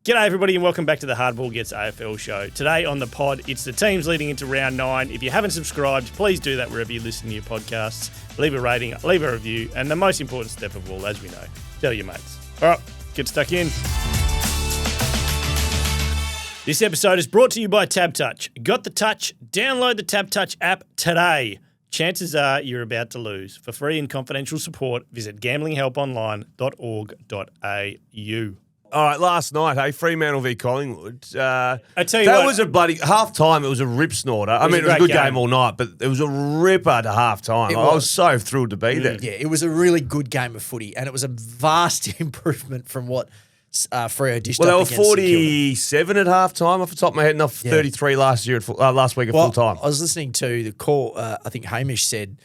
G'day everybody and welcome back to the Hardball Gets AFL show. Today on the pod, it's the teams leading into round 9. If you haven't subscribed, please do that wherever you listen to your podcasts. Leave a rating, leave a review, and the most important step of all, as we know, tell your mates. All right, get stuck in. This episode is brought to you by TABtouch. Got the touch? Download the TABtouch app today. Chances are you're about to lose. For free and confidential support, visit gamblinghelponline.org.au. All right, last night, hey, Freemantle v Collingwood. I tell you that what, was a bloody half time. It was a rip snorter. I mean, it was a good game all night, but it was a ripper to half time. I was so thrilled to be there. Yeah, it was a really good game of footy, and it was a vast improvement from what Freo dished up Well, against they were 47 at half time off the top of my head, and off 33 last week at full time. I was listening to the call. I think Hamish said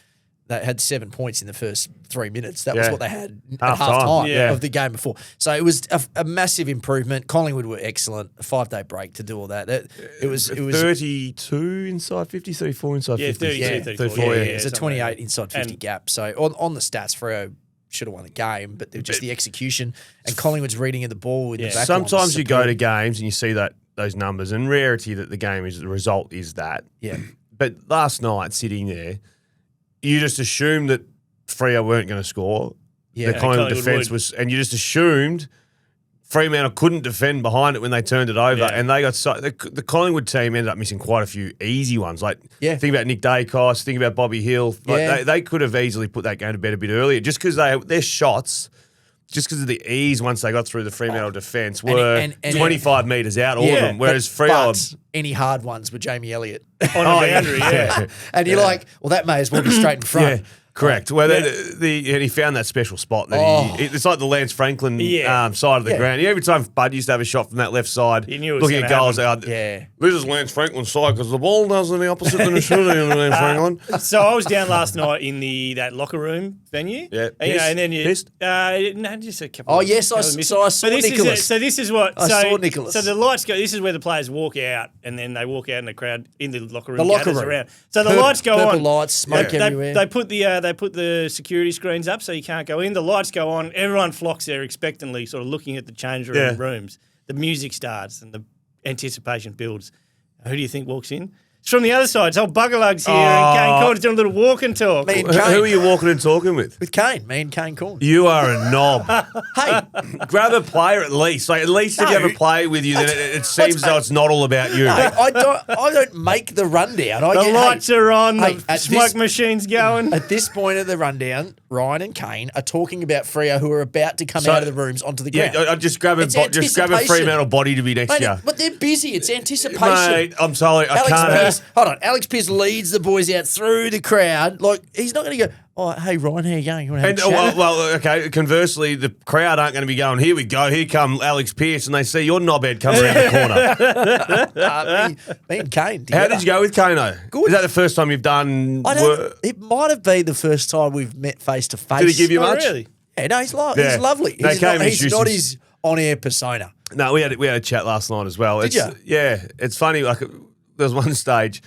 they had 7 points in the first 3 minutes. That was what they had at half time of the game before. So it was a massive improvement. Collingwood were excellent. A 5-day break to do all that. It was 32 inside 50, 34 inside 50. 34. It was a 28 inside 50 gap. So on the stats, Freo should have won the game, but it was just the execution and Collingwood's reading of the ball with the back. Sometimes you go to games and you see those numbers, and rarity that the result is that. Yeah. But last night, sitting there, you just assumed that Freo weren't going to score. Yeah, the Collingwood defence was, and you just assumed Fremantle couldn't defend behind it when they turned it over, and they got the Collingwood team ended up missing quite a few easy ones. Think about Nick Dacos, think about Bobby Hill. They could have easily put that game to bed a bit earlier, just because their shots. Just because of the ease once they got through the Fremantle defence were 25 metres out, all of them, whereas Freo... any hard ones were Jamie Elliott. On a boundary, And you're like, well, that may as well be straight in front. Yeah. Correct. Well, and he found that special spot. It's like the Lance Franklin side of the ground. Every time Bud used to have a shot from that left side, he knew it was looking at goals, this is Lance Franklin's side because the ball does on the opposite than it should in Lance Franklin. So I was down last night in that locker room venue. Yeah. And then Pissed? No, just a couple. Oh, yes, I saw Nicholas. So this is what I saw Nicholas. So the lights go. This is where the players walk out, and then they walk out, and the crowd in the locker room. The locker room around. So the lights go on. Purple lights, smoke everywhere. They put the security screens up so you can't go in. The lights go on. Everyone flocks there expectantly, sort of looking at the change room rooms. The music starts and the anticipation builds. Who do you think walks in? It's from the other side. It's old Buggerlugs here, and Kane Corn's doing a little walk and talk. Me and Kane. Who are you walking and talking with? With Kane. Me and Kane Corn. You are a knob. Hey, grab a player at least. At least if you have a player with you, then it seems as though it's not all about you. I don't make the rundown. The lights are on. The smoke machine's going. At this point of the rundown, Ryan and Kane are talking about Freo who are about to come out of the rooms onto the ground. Yeah, just grab a Fremantle body to be next year. But they're busy. It's anticipation. Mate, I'm sorry. I can't. Hold on. Alex Pearce leads the boys out through the crowd. Like, he's not going to go, oh, hey, Ryan, how you going? You want to have a chat? Well, okay, conversely, the crowd aren't going to be going, here we go, here come Alex Pearce, and they see your knobhead come around the corner. Me and Kane. How did you go with Kano? Good. Is that the first time you've done work? It might have been the first time we've met face to face. Did he give you much? Really? Yeah, no, he's lovely. He's not his on-air persona. No, we had a chat last night as well. Did you? Yeah, it's funny. Like, there was one stage,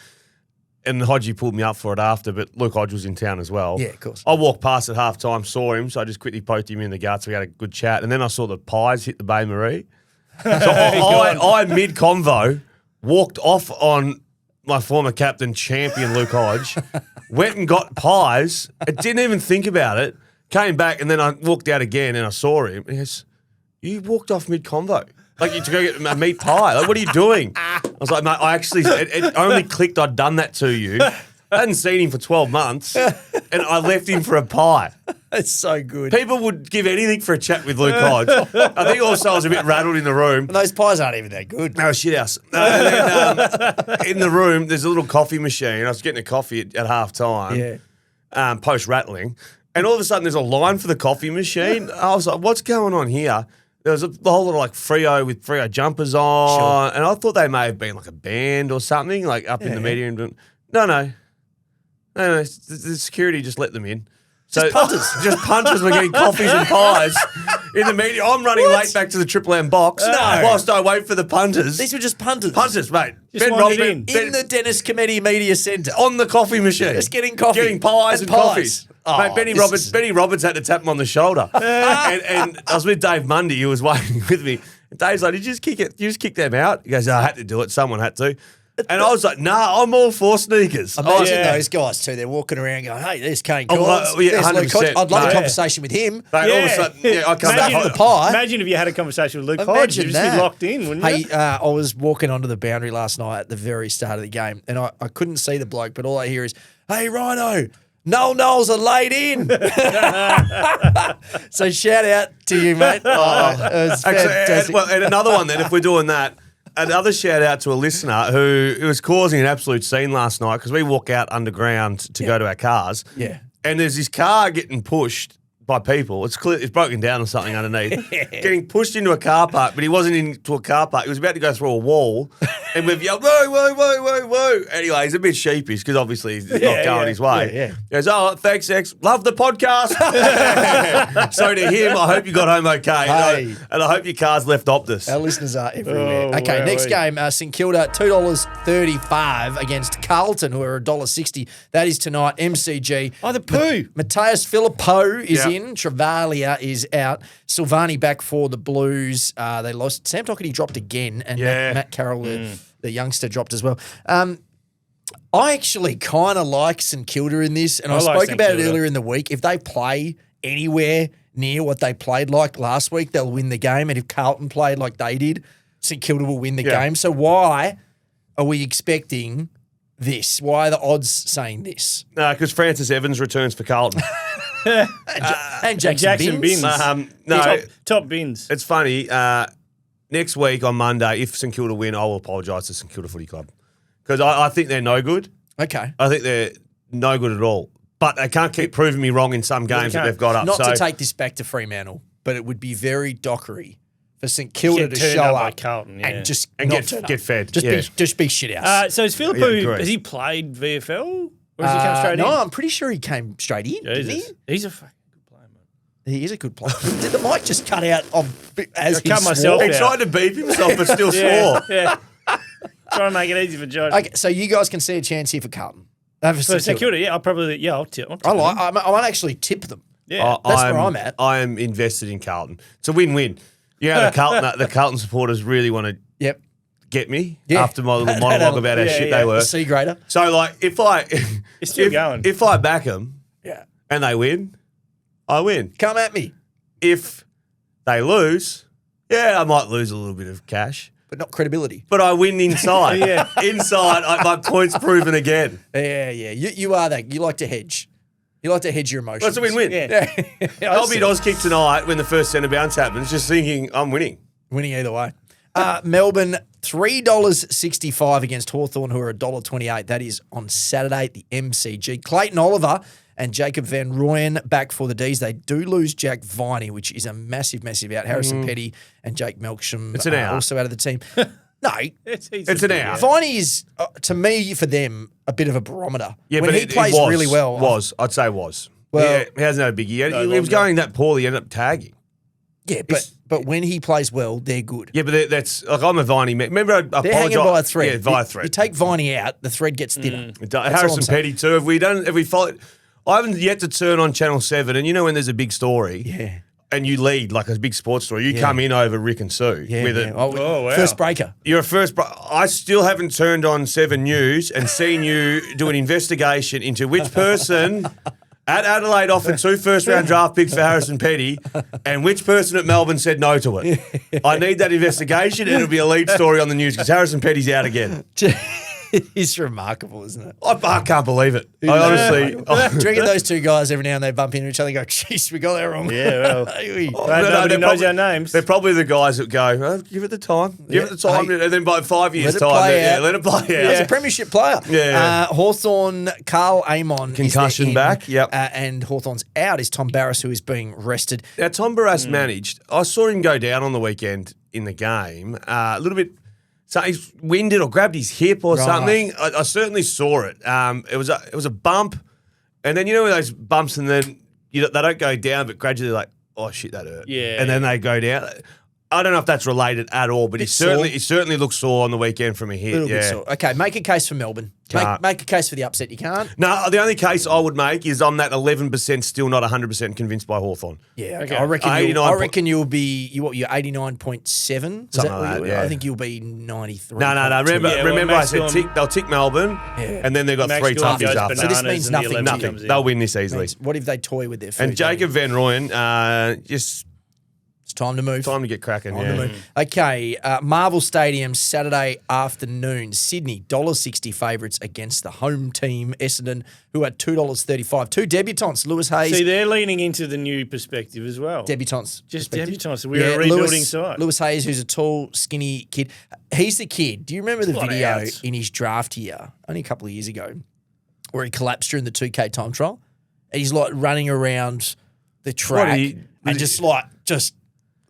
and Hodgie pulled me up for it after, but Luke Hodge was in town as well. Yeah, of course. I walked past at half time, saw him, so I just quickly poked him in the guts. We had a good chat, and then I saw the Pies hit the Bay Marie. So I mid-convo, walked off on my former captain, champion Luke Hodge, went and got Pies, I didn't even think about it, came back, and then I walked out again, and I saw him. He goes, you walked off mid-convo. Like, you to go get a meat pie. Like, what are you doing? I was like, mate, it only clicked I'd done that to you. I hadn't seen him for 12 months, and I left him for a pie. That's so good. People would give anything for a chat with Luke Hodge. I think also I was a bit rattled in the room. And those pies aren't even that good. No, shit house. And then, in the room, there's a little coffee machine. I was getting a coffee at half time, post-rattling, and all of a sudden there's a line for the coffee machine. I was like, what's going on here? There was the whole lot of like Freo with Freo jumpers on, and I thought they may have been like a band or something, like up in the media. And no. The security just let them in. So just punters were getting coffees and pies in the media. I'm running late back to the Triple M box whilst I wait for the punters. These were just punters. Punters, mate. Just wandered in the Dennis Committee Media Centre. On the coffee machine. Just getting coffee. Getting pies and coffees. Oh, mate, Benny Roberts had to tap him on the shoulder. and I was with Dave Mundy, who was waiting with me. And Dave's like, did you just kick it? You just kick them out? He goes, I had to do it. Someone had to. And I was like, nah, I'm all for sneakers. Imagine those guys too. They're walking around going, hey, there's Kane Collins. Yeah, there's Luke 100%. Hodge. I'd love a conversation with him. All of a sudden, I come Stuff the pie. Imagine if you had a conversation with Luke Hodge. Imagine You'd just that. be locked in, wouldn't you? Hey, I was walking onto the boundary last night at the very start of the game, and I couldn't see the bloke, but all I hear is, hey, Rhino, Noel Knowles are laid in. So shout out to you, mate. Oh, it was fantastic. And another one then, if we're doing that, another shout out to a listener who was causing an absolute scene last night because we walk out underground to go to our cars. Yeah. And there's this car getting pushed by people. It's clear it's broken down or something underneath. Getting pushed into a car park, but he wasn't into a car park. He was about to go through a wall, and we've yelled, whoa, whoa, whoa, whoa, whoa. Anyway, he's a bit sheepish because obviously he's not going his way. Yeah. He goes, oh, thanks, X. Love the podcast. So to him, I hope you got home okay. Hey. And I hope your car's left Optus. Our listeners are everywhere. Oh, Okay, wow. next game, St Kilda, $2.35 against Carlton, who are $1.60. That is tonight, MCG. Oh, the poo. Mateus Philippou is Yep. in. Travalia is out. Silvani back for the Blues. They lost. Sam Doherty dropped again, and Matt Carroll, the youngster, dropped as well. I actually kind of like St Kilda in this, and I like spoke St about it Kilda. earlier in the week. If they play anywhere near what they played like last week, they'll win the game. And if Carlton played like they did, St Kilda will win the game. So why are we expecting this? Why are the odds saying this? No, because Francis Evans returns for Carlton. And Jackson Binns. Binns. No, Top bins. it's funny. Next week on Monday, if St Kilda win, I will apologise to St Kilda Footy Club because I think they're no good. Okay. I think they're no good at all. But they can't keep proving me wrong in some games that they've got up. Not so to take this back to Fremantle, but it would be very dockery for St Kilda Get to turned show up by up Carlton, and just And not get- turn up. get fed, Just be shit house. So is Yeah, Philippou, great. has he played VFL? Or has he come straight in? No, I'm pretty sure he came straight in. Didn't he? Jesus. He's a fucking good player, mate. He is a good player. Did the mic just cut out as I he cut myself swore? he out. tried to beep himself but still swore. Yeah. Trying to make it easy for Josh. Okay, so you guys can see a chance here for Carlton. For So St St Kilda. Kilda, I'll tip. I might actually tip them. Yeah. That's where I'm at. I am invested in Carlton. It's a win-win. Yeah, the Carlton supporters really want to Yep. get me Yeah. after my little monologue about how shit they were. The C grader. So, like, if still going. if I back them Yeah. and they win, I win. Come at me, If they lose, I might lose a little bit of cash, but not credibility. but I win inside. Yeah. Inside, my point's proven again. Yeah. You are that. You like to hedge. You like to hedge your emotions. That's a win-win. Yeah. I'll be Oz kick tonight when the first centre bounce happens, just thinking I'm winning. Winning either way. Melbourne, $3.65 against Hawthorn, who are $1.28. That is on Saturday at the MCG. Clayton Oliver and Jacob Van Rooyen back for the Ds. They do lose Jack Viney, which is a massive out. Harrison Petty and Jake Melksham It's an out. also out of the team. No, It's an out. Viney is, to me, for them, a bit of a barometer. Yeah, when but he it plays was, really well. I'd say was. Well- He hasn't had a big year. No He was longer. going that poorly, ended up tagging. Yeah, but when he plays well, they're good. Yeah, but that's like I'm a Viney man. Remember, I They're hanging by a thread. Yeah, by a You thread. take Viney out, the thread gets thinner. That's all I'm Harrison saying. Petty too. Have we followed? I haven't yet to turn on Channel 7, and you know when there's a big story, Yeah. and you lead like a big sports story, you come in over Rick and Sue with it. Oh, wow. First breaker. You're a first. I still haven't turned on 7 News and seen you do an investigation into which person at Adelaide offered 2 first-round draft picks for Harrison Petty, and which person at Melbourne said no to it. I need that investigation, and it'll be a lead story on the news because Harrison Petty's out again. It's remarkable, isn't it? I can't believe it. I honestly. Do you reckon those two guys every now and then bump into each other and go, jeez, we got that wrong? Yeah, well. Nobody they're knows probably- our names. They're probably the guys that go, oh, give it the time. Give it the time. Hey, and then by 5 years' let it time, play out. let it play out. He's a premiership player. Yeah. Hawthorn, Carl Amon. Concussion is back, yep. And Hawthorn's out is Tom Barras, who is being rested. Now, Tom Barras managed. I saw him go down on the weekend in the game. A little bit, so he's winded or grabbed his hip or Right. something. I certainly saw it. It was a bump, and then you know those bumps, and then they don't go down, but gradually like, oh shit, that hurt. Yeah. and then they go down. I don't know if that's related at all, but he certainly looks sore on the weekend from a hit. A little bit sore. Okay, make a case for Melbourne. Make a case for the upset. You can't? No, the only case I would make is I'm that 11% still not 100% convinced by Hawthorn. Yeah, okay. I reckon you'll be, you're 89.7? Something like that, yeah. I think you'll be 93. No. Remember I said they'll tick Melbourne, and then they've got Max 3 toughies after. So this means nothing. They'll win this easily. What if they toy with their food? And Jacob Van Rooyen, just... It's time to move. Time to get cracking, Okay, Marvel Stadium, Saturday afternoon. Sydney, $1.60 favourites against the home team, Essendon, who are $2.35. 2 debutants, Lewis Hayes. See, they're leaning into the new perspective as well. Debutants. Just debutants. We're a rebuilding side. Lewis Hayes, who's a tall, skinny kid. He's the kid. Do you remember the video in his draft year, only a couple of years ago, where he collapsed during the 2K time trial? And he's like running around the track and just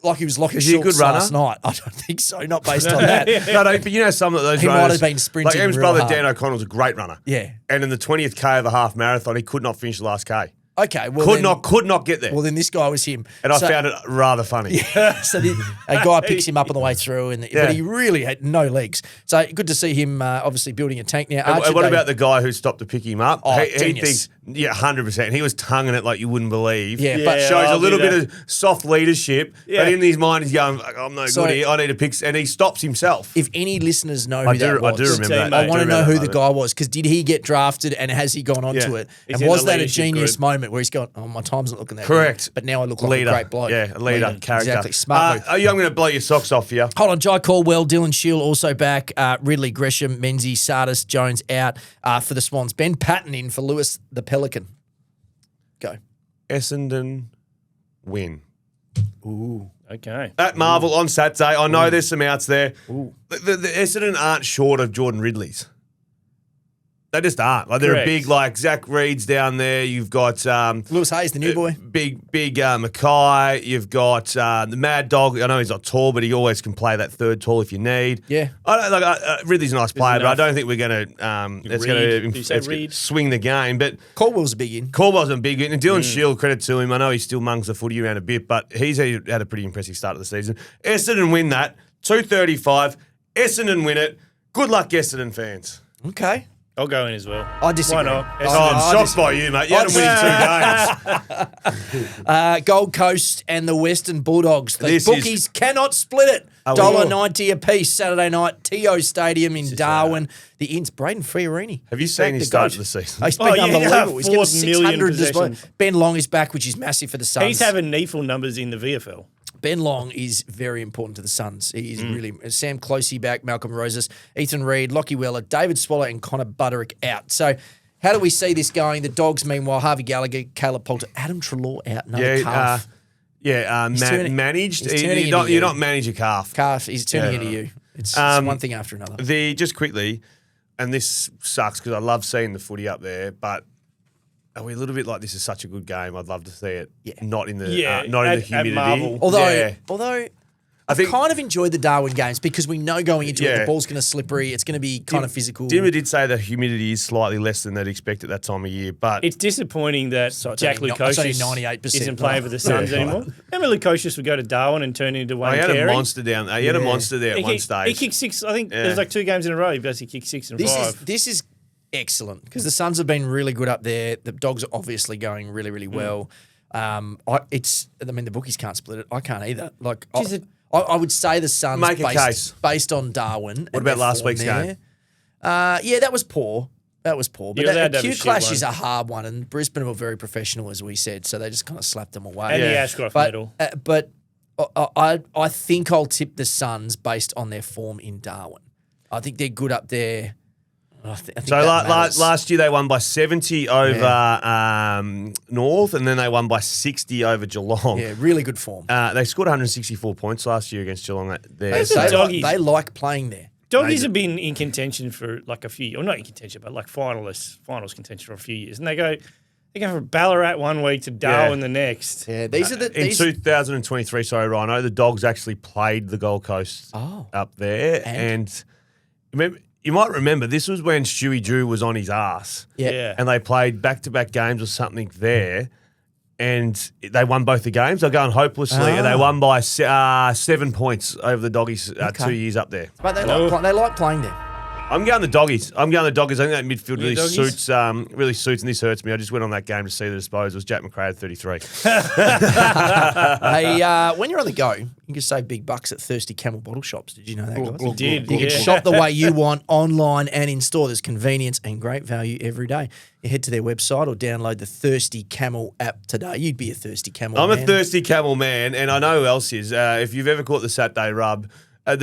like he was like a shorts last night. I don't think so. Not based on that. No, but you know some of those he runners. He might have been sprinting like Em's brother Dan O'Connell's a great runner. Yeah. And in the 20th K of a half marathon, he could not finish the last K. Okay, well could not get there. Well, then this guy was him, and I found it rather funny. Yeah, so a guy picks him up on the way through, but he really had no legs. So good to see him, obviously building a tank now. And what about the guy who stopped to pick him up? Oh, he thinks, 100%. He was tonguing it like you wouldn't believe. Yeah, but shows a little bit of soft leadership. Yeah. But in his mind, he's going, "I'm no good here. I need to pick," and he stops himself. If any listeners know who that was, I do remember that. I want to know who the guy was, because did he get drafted and has he gone on to it? And was that a genius moment where he's gone, "Oh, my time's not looking that correct. Good, but now I look like a great bloke." Yeah, a leader, character. Exactly, smart move. I'm going to blow your socks off here. Hold on, Jai Caldwell, Dylan Shield also back, Ridley, Gresham, Menzies, Sardis, Jones out for the Swans. Ben Patton in for Lewis the Pelican. Go. Essendon win. Ooh. Okay. At Marvel on Saturday. I know there's some outs there. The Essendon aren't short of Jordan Ridley's. They just aren't. Like they're a big, like Zach Reed's down there. You've got Lewis Hayes, the new boy. Big Mackay. You've got the Mad Dog. I know he's not tall, but he always can play that third tall if you need. Yeah. Ridley's a nice player, but I don't think we're going to swing the game. But Caldwell's a big in. Caldwell's a big in. And Dylan Shield, credit to him. I know he still mungs the footy around a bit, but he's had a pretty impressive start of the season. Essendon win that. 235. Essendon win it. Good luck, Essendon fans. Okay. I'll go in as well. I disagree. Why not? I'm shocked by you, mate. You had them winning 2 games. Gold Coast and the Western Bulldogs. The bookies cannot split it. $1.90 a piece Saturday night. TO Stadium in Darwin. The Inns. Braden Fiorini. Have you seen his start of the season? He's been unbelievable. He's got 600 displays. Ben Long is back, which is massive for the Suns. He's having NEFL numbers in the VFL. Ben Long is very important to the Suns. He's really Sam Closey back, Malcolm Rosas, Ethan Reid, Lockie Weller, David Swallow, and Connor Butterick out. So, how do we see this going? The Dogs, meanwhile, Harvey Gallagher, Caleb Poulter, Adam Treloar out, another calf. Managed. You don't manage a calf. He's turning into you. It's one thing after another. Just quickly, and this sucks because I love seeing the footy up there, but are we a little bit like this is such a good game? I'd love to see it. Yeah. Not in the humidity. Although I kind of enjoyed the Darwin games because we know going into it the ball's going to slippery. It's going to be kind of physical. Dimmer did say the humidity is slightly less than they'd expect at that time of year, but it's disappointing that Jack Lukosius isn't playing for the Suns anymore. Remember Lukosius would go to Darwin and turn into Wayne Carey? He had a monster down there. He had a monster there at one stage. He kicked 6. I think there's like 2 games in a row. He basically kicked 6 and 5. This is excellent because the Suns have been really good up there. The Dogs are obviously going really, really well. The bookies can't split it. I can't either. Like I would say the Suns based on Darwin. What about last week's game? That was poor. But that Q Clash is a hard one, and Brisbane were very professional, as we said, so they just kind of slapped them away. And the Ashcroft medal. But I think I'll tip the Suns based on their form in Darwin. I think they're good up there. I think last year they won by 70 over North, and then they won by 60 over Geelong. Yeah, really good form. They scored 164 points last year against Geelong. They like playing there. Doggies have been in contention for like a few, or not in contention, but like finals contention for a few years, and they go from Ballarat one week to Darwin the next. Yeah, these are the in 2023. Sorry, Rhino, the Dogs actually played the Gold Coast up there, and remember. You might remember, this was when Stewie Drew was on his ass. Yeah. And they played back-to-back games or something there. and they won both the games. They're going hopelessly, and they won by 7 points over the Doggies 2 years up there. But they like playing there. I'm going the Doggies. I think that midfield really Doggies? suits, and this hurts me. I just went on that game to see the disposals. Jack McRae at 33. Hey, when you're on the go, you can save big bucks at Thirsty Camel bottle shops. Did you know that, guys? You did. You can shop the way you want online and in store. There's convenience and great value every day. You head to their website or download the Thirsty Camel app today. You'd be a Thirsty Camel I'm man. a Thirsty Camel man, and I know who else is. If you've ever caught the Saturday rub, Right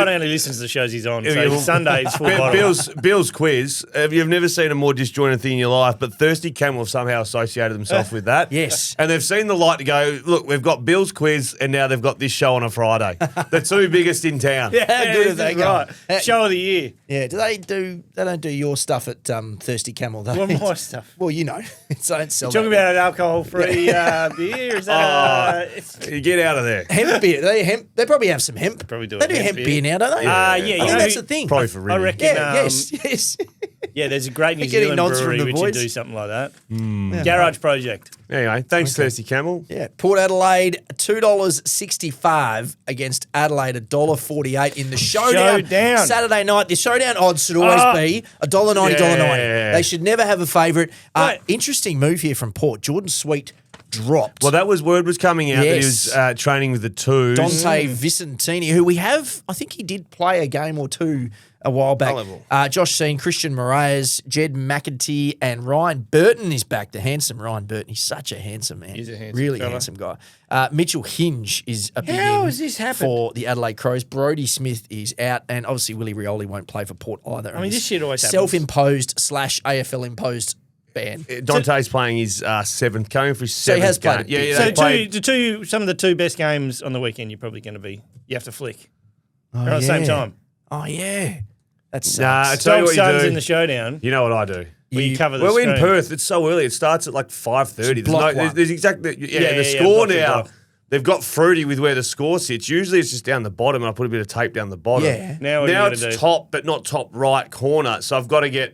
only listens to the shows he's on. So Sunday's full bottle. Bill's quiz. You've never seen a more disjointed thing in your life, but Thirsty Camel have somehow associated themselves with that. Yes. And they've seen the light to go, look, we've got Bill's quiz, and now they've got this show on a Friday. The two biggest in town. How good are they going? Right. Show of the year. Yeah, they don't do your stuff at Thirsty Camel though. What my stuff? Well, you know, so don't sell Talking that. about an alcohol-free beer? Is that? You get out of there. Hemp beer. They probably have some hemp. Probably do They a do hemp hemp beer. beer now, don't they? Yeah, I you think know that's who- the thing. Probably for I reading. reckon. Yeah, yes. Yeah, there's a great New Getting Zealand nods from brewery the which boys. would do something like that. Garage Project. Anyway, thanks, Thirsty Camel. Yeah, Port Adelaide $2.65 against Adelaide $1.48 in the showdown. Showdown. Saturday night. The showdown odds should always be $1.90, $1.90. Yeah. They should never have a favourite. Right. Interesting move here from Port. Jordan Sweet dropped. Well, word was coming out that he Yes. was training with the twos. Dante Vicentini, who we have, I think he did play a game or two a while back. level. Josh Seen, Christian Moraes, Jed McEntee, and Ryan Burton is back. The handsome Ryan Burton. He's such a handsome man. He's a handsome really fella. handsome guy. Mitchell Hinge is a big How in has this happened? for the Adelaide Crows. Brody Smith is out, and obviously Willie Rioli won't play for Port either. I mean, this shit always happens. self-imposed / AFL imposed ban. Dante's playing his seventh, going for his So he seventh has played game. a bit. Yeah, So they played. some of the two best games on the weekend, you're probably going to be. You have to flick. Oh, They're at the same time. Oh, yeah. That sucks. Nah, I tell you Dog what you Suns do. in the showdown. You know what I do. Where you cover the Well, screen. in Perth, it's so early. It starts at like 5:30. block one. There's exactly the yeah, score block to now. block. They've got fruity with where the score sits. Usually it's just down the bottom, and I put a bit of tape down the bottom. Yeah. Now what are you it's gonna do? top, but not top right corner. So I've got to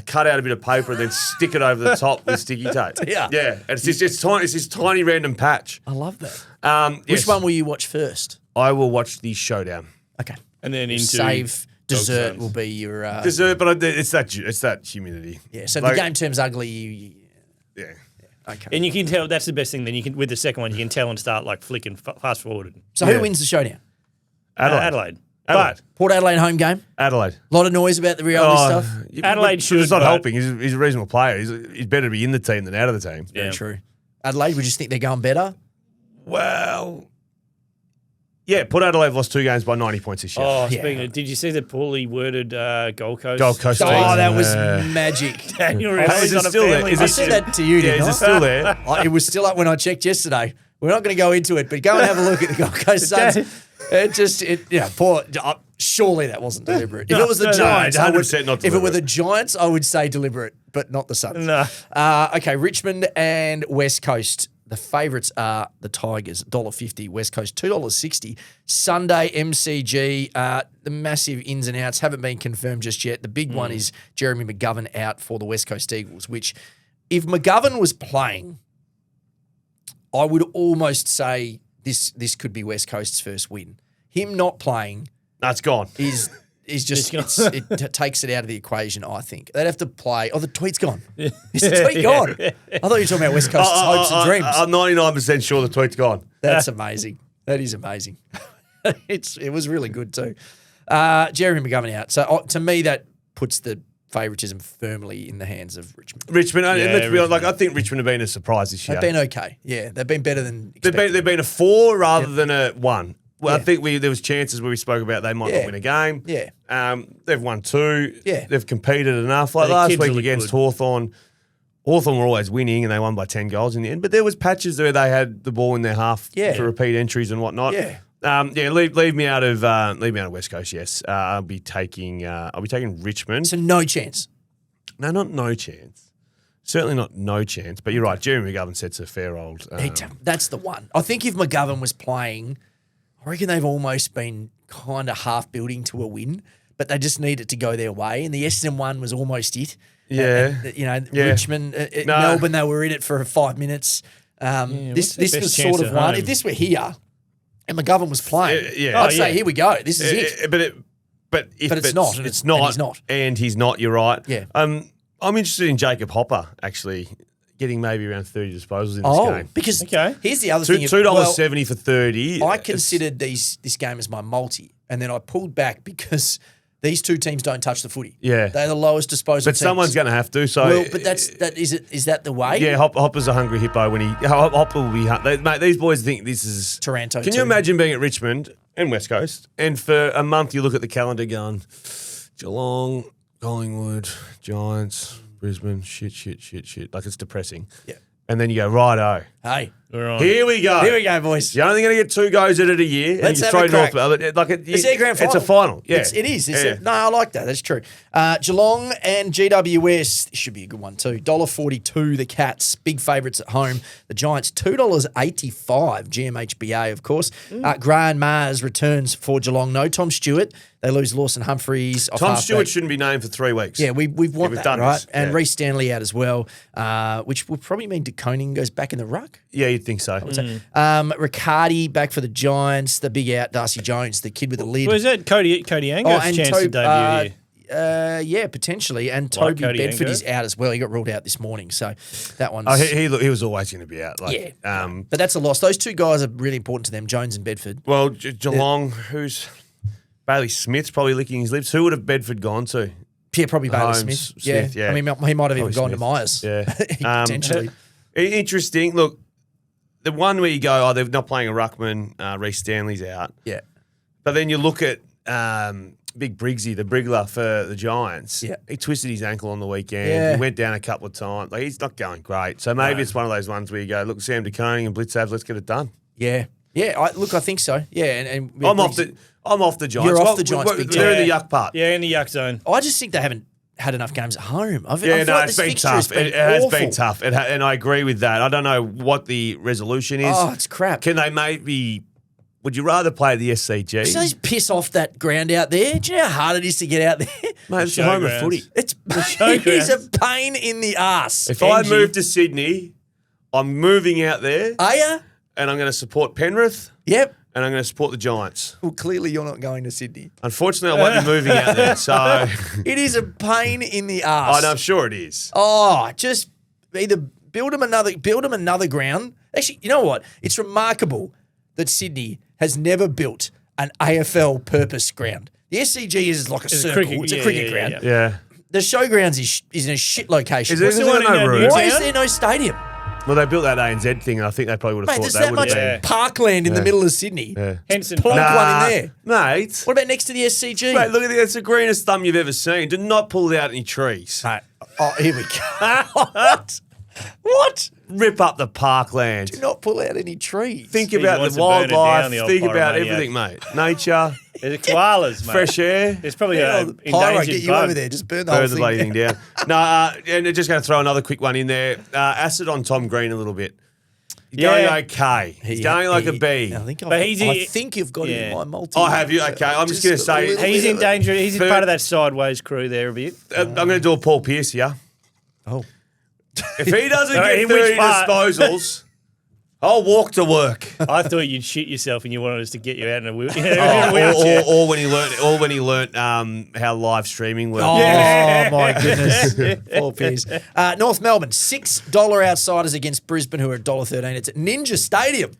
cut out a bit of paper and then stick it over the top with sticky tape. Yeah. yeah. And it's this tiny random patch. I love that. Yes, Which one will you watch first? I will watch the showdown. Okay. And then into Save dessert Suns. will be your Dessert, but it's that humidity. yeah. So if Like- the game turns ugly, you Yeah. okay. And you can tell that's the best thing. Then you can with the second one, you can tell and start like flicking fast forwarded. So Yeah. who wins the showdown? Adelaide. Adelaide. Port Adelaide home game. Adelaide. A lot of noise about the Rioli stuff. Adelaide It's should, not but- helping. He's a reasonable player. He's better to be in the team than out of the team. Yeah. Very true. Adelaide, we just think they're going better. Well, yeah. Port Adelaide lost 2 games by 90 points this year. Oh, Yeah. speaking of, did you see the poorly worded Gold Coast? Gold Coast Oh, team. that was Yeah. magic. Daniel Is Rioli's it on a still there? family Is I it mission. said that to you, Yeah, didn't is I? it still there? It was still up when I checked yesterday. We're not going to go into it, but go and have a look at the Gold Coast Suns. Surely that wasn't deliberate. If it was the No, no, Giants, I would, 100% not if it were the deliberate. Giants, I would say deliberate, but not the Suns. No. Okay, Richmond and West Coast. The favourites are the Tigers, $1.50. West Coast, $2.60. Sunday, MCG. The massive ins and outs haven't been confirmed just yet. The big one is Jeremy McGovern out for the West Coast Eagles, which if McGovern was playing, I would almost say this could be West Coast's first win. Him not playing No, it's gone. is just It's gone. it takes it out of the equation. I think they'd have to play. Oh, the tweet's gone. Is the tweet gone? I thought you were talking about West Coast's hopes and dreams. I'm 99% sure the tweet's gone. That's amazing. That is amazing. It was really good too. Jeremy McGovern out. So to me, that puts the favouritism firmly in the hands of Richmond. Richmond, and let's be honest, Richmond. I think Richmond have been a surprise this year. They've been okay. Yeah, they've been better than They've expected. been a 4 rather than a 1. Well, I Yeah. think there was chances where we spoke about they might Yeah. not win a game. Yeah. They've won 2. Yeah. They've competed enough. Like The last kids week look against good. Hawthorn. Hawthorn were always winning and they won by 10 goals in the end. But there was patches where they had the ball in their half Yeah. for repeat entries and whatnot. Yeah. Leave me out of West Coast. Yes, I'll be taking Richmond. So no chance. No, not no chance. Certainly not no chance. But you're right. Jeremy McGovern sets a fair old. That's the one. I think if McGovern was playing, I reckon they've almost been kind of half building to a win. but they just need it to go their way. And the Essendon one was almost it. Yeah. Richmond, Melbourne, they were in it for 5 minutes. This was sort of one. If this were here and McGovern was playing, I'd say, here we go. This is it. But it's not. It's not. And he's not. And he's not. You're right. Yeah. I'm interested in Jacob Hopper, actually, getting maybe around 30 disposals in this game. Because here's the other thing. $2.70 for 30. I considered this game as my multi, and then I pulled back because these two teams don't touch the footy. Yeah. They're the lowest disposal But teams. someone's going to have to. So Well, but is that the way? Yeah, Hopper's a hungry hippo. Hopper will be mate, these boys think this is Taranto. Can you imagine being at Richmond and West Coast, and for a month you look at the calendar going, Geelong, Collingwood, Giants, Brisbane, shit. Like, it's depressing. Yeah. And then you go, righto. Hey. We're on. Here we go. Here we go, boys. You're only going to get 2 goes at it a year. Let's and you have a crack. It's their grand final. It's a final. Yeah. It is. No, I like that. That's true. Geelong and GWS, this should be a good one too. $1.42, the Cats, big favourites at home. The Giants, $2.85, GMHBA, of course. Graham Mars returns for Geelong. No Tom Stewart. They lose Lawson Humphries. Tom Stewart shouldn't be named for 3 weeks. Yeah, we've won that, done right? this. And Yeah. Reece Stanley out as well, which will probably mean De Koning goes back in the ruck. Yeah, you'd think so. Riccardi back for the Giants. The big out, Darcy Jones, the kid with the lid. Was that Cody Anger's chance to debut here? Yeah, potentially. And Like Toby Cody Bedford Ango. is out as well. He got ruled out this morning. So that one's... Oh, he was always going to be out. But that's a loss. Those two guys are really important to them, Jones and Bedford. Well, Geelong, who's... Bailey Smith's probably licking his lips. Who would have Bedford gone to? Yeah, probably Bailey Holmes, Smith. Smith, yeah. I mean, he might have even Probably gone to Smith. Myers. Yeah. Potentially. Interesting. Look, the one where you go, they're not playing a ruckman, Reece Stanley's out. Yeah. But then you look at Big Briggsy, the Brigler for the Giants. Yeah. He twisted his ankle on the weekend. Yeah. He went down a couple of times. Like, he's not going great. So maybe it's one of those ones where you go, look, Sam De Koning and Blitzabs, let's get it done. Yeah. Yeah, I think so. Yeah, and I'm off the Giants. You're off the Giants big They're time. in the yuck part. Yeah, in the yuck zone. I just think they haven't had enough games at home. I feel Yeah, like no, this it's been fixture tough. It has been awful. tough. And I agree with that. I don't know what the resolution is. Oh, it's crap. Can they maybe... Would you rather play the SCG? Just piss off that ground out there. Do you know how hard it is to get out there? Mate, it's the home of showgrounds. footy. It is a pain in the ass. If I move to Sydney, I'm moving out there Are you? and I'm going to support Penrith Yep. and I'm going to support the Giants. Well, clearly you're not going to Sydney. Unfortunately, I won't be moving out there. So It is a pain in the ass. I'm sure it is. Oh, just either build them another ground. Actually, you know what? It's remarkable that Sydney has never built an AFL purpose ground. The SCG is like a circle. It's a cricket ground. Yeah. The showgrounds is in a shit location. Is there no room? Why is there no stadium? Well, they built that ANZ thing, and I think they probably would have Mate, thought there's that that would much have been. parkland in the middle of Sydney. Yeah. Henson Plonk Park. one in there. Mate. What about next to the SCG? Mate, look at that's the greenest thumb you've ever seen. Do not pull out any trees. Mate, oh, here we go. What? What? Rip up the parkland. Do not pull out any trees. Think He about wants the to burn it down, wildlife. the old Think about pyromaniac. everything, mate. Nature, There's koalas, mate. fresh air. There's probably Yeah, an the pyro, endangered get you bug. over there. Just burn the Burn whole the thing. bloody thing down. No, and just going to throw another quick one in there. Acid on Tom Green a little bit. He's Yeah. going okay. He's going like a bee. I think, But I think you've got him in yeah. my multi. Oh, have you? Okay, I'm just gonna a say- little He's bit in of- danger. He's Third- part of that sideways crew there a bit. I'm going to do a Paul Pierce here. Oh. If he doesn't Alright, get in which 30 part? disposals, I'll walk to work. I thought you'd shit yourself and you wanted us to get you out in a, Oh, wheelchair. or when he learnt how live streaming works. Oh, Yeah. my goodness. Paul Pierce. North Melbourne, $6 outsiders against Brisbane, who are $1.13. It's at Ninja Stadium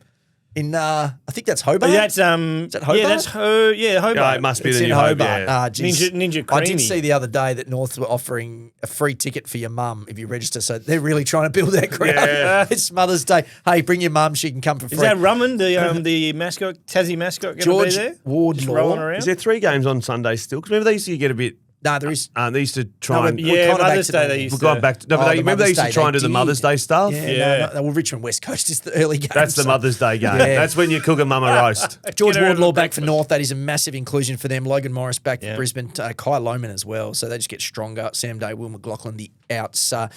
in, I think that's Hobart. That's that Hobart? Yeah, that's Hobart. Yeah, it must be It's the in new Hobart. Yeah. Geez. Ninja I did Creamy. see the other day that North were offering a free ticket for your mum if you register. So they're really trying to build that ground. Yeah. It's Mother's Day. Hey, bring your mum. She can come for free. Is that Rumman, the mascot, Tassie mascot, going to be George there? Wardlaw. Just rolling around? Is there 3 games on Sunday still? Because remember they used to get a bit. No, there is. They used to try and. we're Yeah, kinda back Mother's to Day the- they used We've to. gone back. No, but Oh, they, the remember they used to Mother's try Day, and do they the did. Mother's Day stuff. Yeah. No, well, Richmond West Coast is the early game. That's the so- Mother's Day game. Yeah. That's when you cook a mama roast. George Get her Wardlaw over back for North. That is a massive inclusion for them. Logan Morris back for Yeah. Brisbane. Kai Lohman as well. So they just get stronger. Sam Day, Will McLaughlin, the outs. I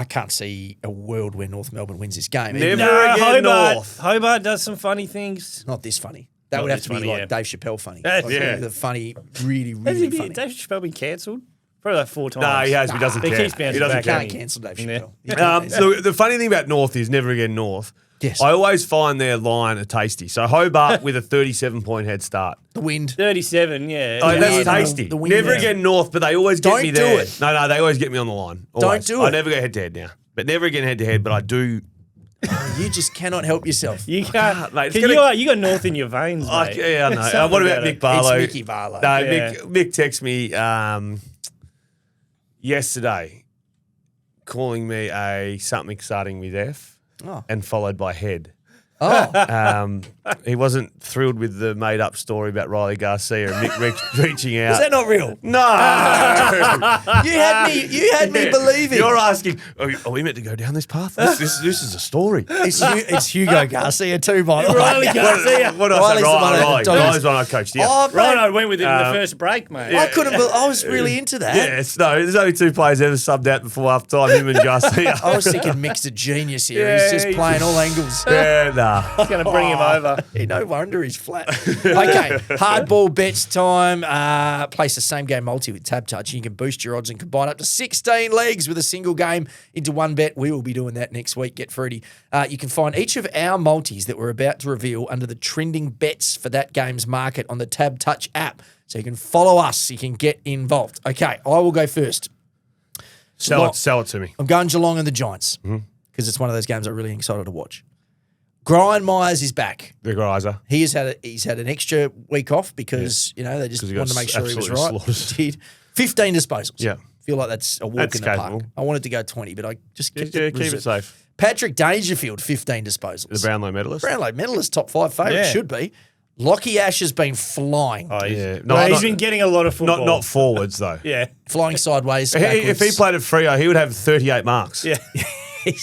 can't see a world where North Melbourne wins this game. Never. Even- again, Hobart. North. Hobart does some funny things. Not this funny. That Not would have this to be funny, like yeah. Dave Chappelle funny. That's- Like, yeah. The funny, really, Has really funny. Dave Chappelle been cancelled? Probably like 4 times. No, he has, but he doesn't He care. keeps bouncing He doesn't back. care. Can't cancel Dave Yeah. Chappelle. You can't. The funny thing about North is Never Again North. Yes. I always find their line a tasty. So Hobart with a 37-point head start. The wind. 37, yeah. Oh, Yeah, that's the- tasty. the wind Never down. Again North, but they always get Don't me do there. it. No, they always get me on the line. Always. Don't do I it. never go head-to-head now. But never again head-to-head, but I do. You just cannot help yourself. You can't. Mate, it's 'cause gonna- you got North in your veins, mate. Yeah, I know. Something What about about Nick it. Barlow? It's Mickey Barlow. No, Yeah. Mick texted me yesterday calling me a something starting with F Oh. and followed by head. Oh. He wasn't thrilled with the made-up story about Riley Garcia and Mick reaching out. Is that not real? No. You had me believing. You're asking, are we meant to go down this path? This is a story. It's Hugo Garcia too, by the way. Riley Garcia. What else? Riley's the one that Riley. does- Riley's one I coached, yeah. Oh, mate, Rhino went with it in the first break, mate. I couldn't. I was really into that. Yes, no, there's only 2 players ever subbed out before half time, him and Garcia. I was thinking Mick's a genius here. Yeah, He's just he's playing all angles. Yeah, nah. It's going to bring him over. No wonder he's flat. Okay, hardball bets time. Place the same game multi with TABtouch. You can boost your odds and combine up to 16 legs with a single game into one bet. We will be doing that next week. Get fruity. You can find each of our multis that we're about to reveal under the trending bets for that game's market on the TABtouch app. So you can follow us. You can get involved. Okay, I will go first. Sell it to me. I'm going Geelong and the Giants because it's one of those games I'm really excited to watch. Brian Myers is back. The Greiser. He's had an extra week off because they just 'Cause he wanted got to make sure he was absolutely right. slaughtered. He did 15 disposals. Yeah. Feel like that's a walk That's in the park. capable. I wanted to go 20, but I just kept Yeah, it keep it reserved. safe. Patrick Dangerfield, 15 disposals. The Brownlow medalist. Brownlow medalist, top 5 favourite, Yeah. should be. Lockie Ash has been flying. Oh, Yeah. he's been getting a lot of football. Not forwards, though. Yeah. Flying sideways. If he played at Freo, he would have 38 marks. Yeah. He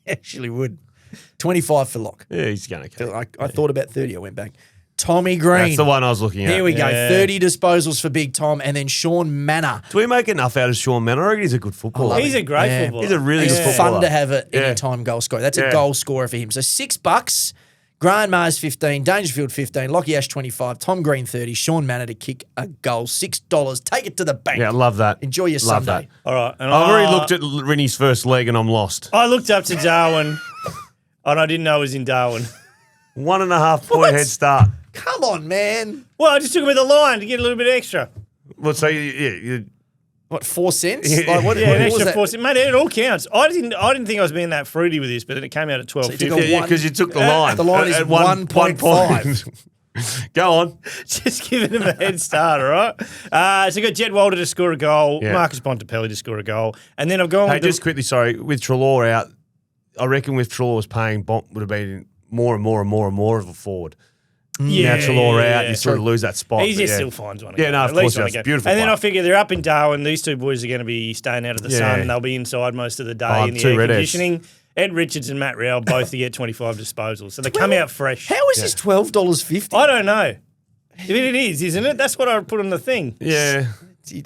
actually would. 25 for Lock. Yeah, he's going to I thought about 30. I went back. Tommy Green. That's the one I was looking at. Here we go. Yeah. 30 disposals for Big Tom. And then Sean Manor. Do we make enough out of Sean Manor? I reckon he's a good footballer. He's a great Yeah. footballer. He's a really It's good footballer. fun to have an Yeah. anytime goal scorer. That's a Yeah. goal scorer for him. So $6. Grant Mars 15, Dangerfield 15, Lockie Ash 25, Tom Green 30, Sean Manor to kick a goal, $6. Take it to the bank. Yeah, I love that. Enjoy your Love Sunday. All right. And I've already looked at Rinnie's first leg and I'm lost. I looked up to Darwin, and I didn't know it was in Darwin. 1.5 point What? head start. Come on, man. Well, I just took him with the line to get a little bit extra. Well, so you What, 4 cents? Yeah, Like, what, Yeah, what an was extra that? 4 cents. Mate, it all counts. I didn't think I was being that fruity with this, but then it came out at you took $12.50. a because you took the line. The line is At 1.5. Go on. Just giving him a head start, all right? So I got Jed Walder to score a goal, Yeah. Marcus Bontempelli to score a goal, and then I've gone Hey, with the- just quickly, sorry, with Treloar out, I reckon with Treloar was paying, Bont would have been more and more of a forward. Yeah, Now Treloar yeah, out, yeah. you sort of lose that spot. He but just yeah. still finds one. Yeah, no, of At least course he one does. again. Beautiful And then player. I figure they're up in Darwin. These two boys are going to be staying out of the Yeah. sun, and they'll be inside most of the day Oh, in the two air red conditioning. Ed Richards and Matt Rowell both to get 25 disposals, so they come out fresh. How is this $12.50? I don't know. It is, isn't it? That's what I put on the thing. Yeah.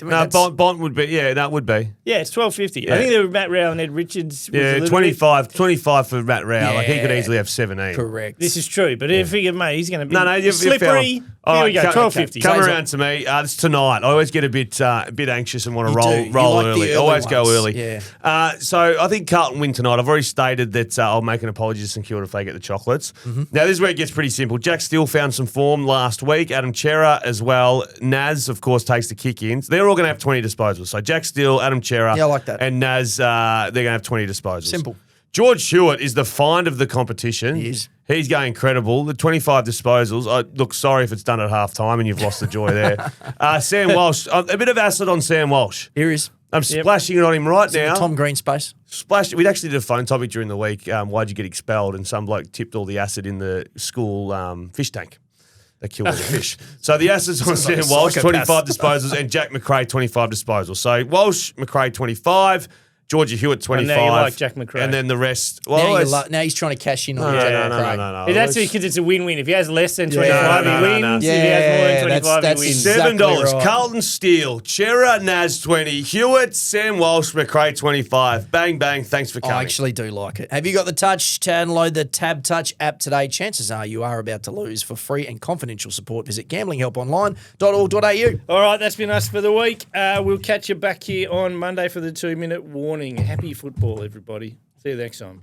No, Bont would be, that would be. Yeah, it's $12.50. Yeah. I think they were Matt Rowell and Ed Richards. Was a Yeah, little 25 for Matt Rowell. Like, he could Yeah. easily have 17. Correct. This is true, but if you mate, he's going to be No, you're slippery. Here we go, $12.50. Come around to me. It's tonight. I always get a bit anxious and want to You do. You roll like the early. early Always go ones. early. Yeah. So I think Carlton win tonight. I've already stated that I'll make an apology to St Kilda if they get the chocolates. Mm-hmm. Now, this is where it gets pretty simple. Jack Steele found some form last week. Adam Chera as well. Naz, of course, takes the kick-ins. They're all going to have 20 disposals. So Jack Steele, Adam Chera, Yeah, I like that. and Naz, they're going to have 20 disposals. Simple. George Hewitt is the find of the competition. He is. He's going incredible. The 25 disposals. Look, sorry if it's done at half time and you've lost the joy there. Sam Walsh. A bit of acid on Sam Walsh. Here is I'm splashing it on him right now. Tom Green space. We'd actually did a phone topic during the week. Why'd you get expelled? And some bloke tipped all the acid in the school fish tank. They killed all the fish. So the acid's on Sam like a Walsh, psychopath. 25 disposals, and Jack McRae, 25 disposals. So Walsh, McRae, 25. Georgie Hewitt 25. now you like Jack McRae. And then the rest. Well, now he's trying to cash in on no, Jack no, McRae. no. It's actually because it's a win-win. If he has less than 25, No, he wins. no. If he has more than 25, that's he wins. exactly $7. right. Carlton Steele, Chera Naz 20, Hewitt, Sam Walsh, McRae 25. Bang bang. Thanks for coming. I actually do like it. Have you got the touch? Download the TABtouch app today. Chances are you are about to lose. For free and confidential support, visit gamblinghelponline.org.au. All right, that's been us for the week. We'll catch you back here on Monday for the 2-minute warning. Happy football, everybody. See you next time.